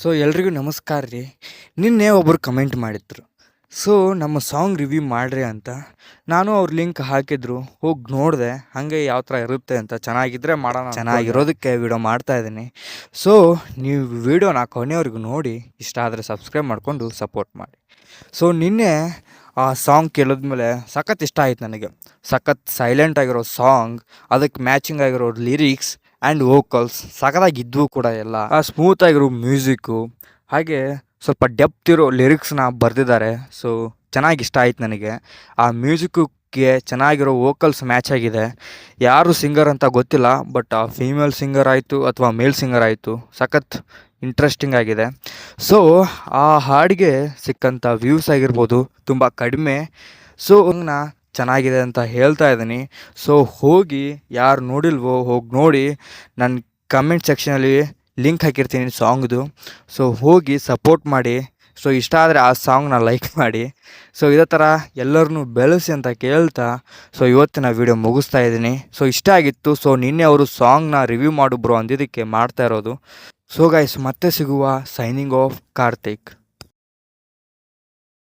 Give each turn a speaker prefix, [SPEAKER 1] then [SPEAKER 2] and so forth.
[SPEAKER 1] So ಎಲ್ರಿಗೂ ನಮಸ್ಕಾರ ರೀ. ನಿನ್ನೆ ಒಬ್ಬರು ಕಮೆಂಟ್ ಮಾಡಿದ್ರು. ಸೊ ನಮ್ಮ ಸಾಂಗ್ ರಿವ್ಯೂ ಮಾಡ್ರಿ ಅಂತ. ನಾನು ಅವ್ರ ಲಿಂಕ್ ಹಾಕಿದ್ರು, ಹೋಗಿ ನೋಡಿದೆ. ಹಾಗೆ ಯಾವ ಥರ ಇರುತ್ತೆ ಅಂತ, ಚೆನ್ನಾಗಿದ್ದರೆ ಮಾಡೋಣ, ಚೆನ್ನಾಗಿರೋದಕ್ಕೆ ವಿಡಿಯೋ ಮಾಡ್ತಾ ಇದ್ದೀನಿ. ಸೊ ನೀವು ವಿಡಿಯೋನ ಕೊನೆಯವರೆಗೂ ನೋಡಿ, ಇಷ್ಟ ಆದರೆ ಸಬ್ಸ್ಕ್ರೈಬ್ ಮಾಡಿಕೊಂಡು ಸಪೋರ್ಟ್ ಮಾಡಿ. ಸೊ ನಿನ್ನೆ ಆ ಸಾಂಗ್ ಕೇಳಿದ್ಮೇಲೆ ಸಖತ್ ಇಷ್ಟ ಆಯ್ತು ನನಗೆ. ಸಖತ್ ಸೈಲೆಂಟ್ ಆಗಿರೋ ಸಾಂಗ್, ಅದಕ್ಕೆ ಮ್ಯಾಚಿಂಗ್ ಆಗಿರೋ ಲಿರಿಕ್ಸ್ ಆ್ಯಂಡ್ ವೋಕಲ್ಸ್ ಸಖತ್ತಾಗಿದ್ವು ಕೂಡ ಎಲ್ಲ. ಆ ಸ್ಮೂತಾಗಿರೋ ಮ್ಯೂಸಿಕ್ಕು, ಹಾಗೆ ಸ್ವಲ್ಪ ಡೆಪ್ತ್ ಇರೋ ಲಿರಿಕ್ಸ್ನ ಬರೆದಿದ್ದಾರೆ. ಸೊ ಚೆನ್ನಾಗಿ ಇಷ್ಟ ಆಯ್ತು ನನಗೆ. ಆ ಮ್ಯೂಸಿಕ್ಕಿಗೆ ಚೆನ್ನಾಗಿರೋ ವೋಕಲ್ಸ್ ಮ್ಯಾಚ್ ಆಗಿದೆ. ಯಾರು ಸಿಂಗರ್ ಅಂತ ಗೊತ್ತಿಲ್ಲ, ಬಟ್ ಆ ಫೀಮೇಲ್ ಸಿಂಗರ್ ಆಯಿತು ಅಥವಾ ಮೇಲ್ ಸಿಂಗರ್ ಆಯಿತು, ಸಖತ್ ಇಂಟ್ರೆಸ್ಟಿಂಗ್ ಆಗಿದೆ. ಸೊ ಆ ಹಾಡಿಗೆ ಸಿಕ್ಕಂಥ ವ್ಯೂಸ್ ಆಗಿರ್ಬೋದು ತುಂಬ ಕಡಿಮೆ. ಸೊ ನಾ ಚೆನ್ನಾಗಿದೆ ಅಂತ ಹೇಳ್ತಾ ಇದ್ದೀನಿ. ಸೊ ಹೋಗಿ ಯಾರು ನೋಡಿಲ್ವೋ ಹೋಗಿ ನೋಡಿ. ನನ್ನ ಕಮೆಂಟ್ ಸೆಕ್ಷನಲ್ಲಿ ಲಿಂಕ್ ಹಾಕಿರ್ತೀನಿ ಸಾಂಗ್ದು. ಸೊ ಹೋಗಿ ಸಪೋರ್ಟ್ ಮಾಡಿ. ಸೊ ಇಷ್ಟ ಆದರೆ ಆ ಸಾಂಗ್ನ ಲೈಕ್ ಮಾಡಿ. ಸೊ ಇದೇ ಥರ ಎಲ್ಲರನ್ನೂ ಬೆಳೆಸಿ ಅಂತ ಕೇಳ್ತಾ ಸೊ ಇವತ್ತಿನ ವೀಡಿಯೋ ಮುಗಿಸ್ತಾ ಇದ್ದೀನಿ. ಸೊ ಇಷ್ಟ ಆಗಿತ್ತು. ಸೊ ನಿನ್ನೆ ಅವರು ಸಾಂಗ್ನ ರಿವ್ಯೂ ಮಾಡು ಬ್ರೋ ಅಂದಿದ್ದಕ್ಕೆ ಮಾಡ್ತಾ ಇರೋದು. ಸೊ ಗೈಸ್, ಮತ್ತೆ ಸಿಗುವ. Signing off Karthik.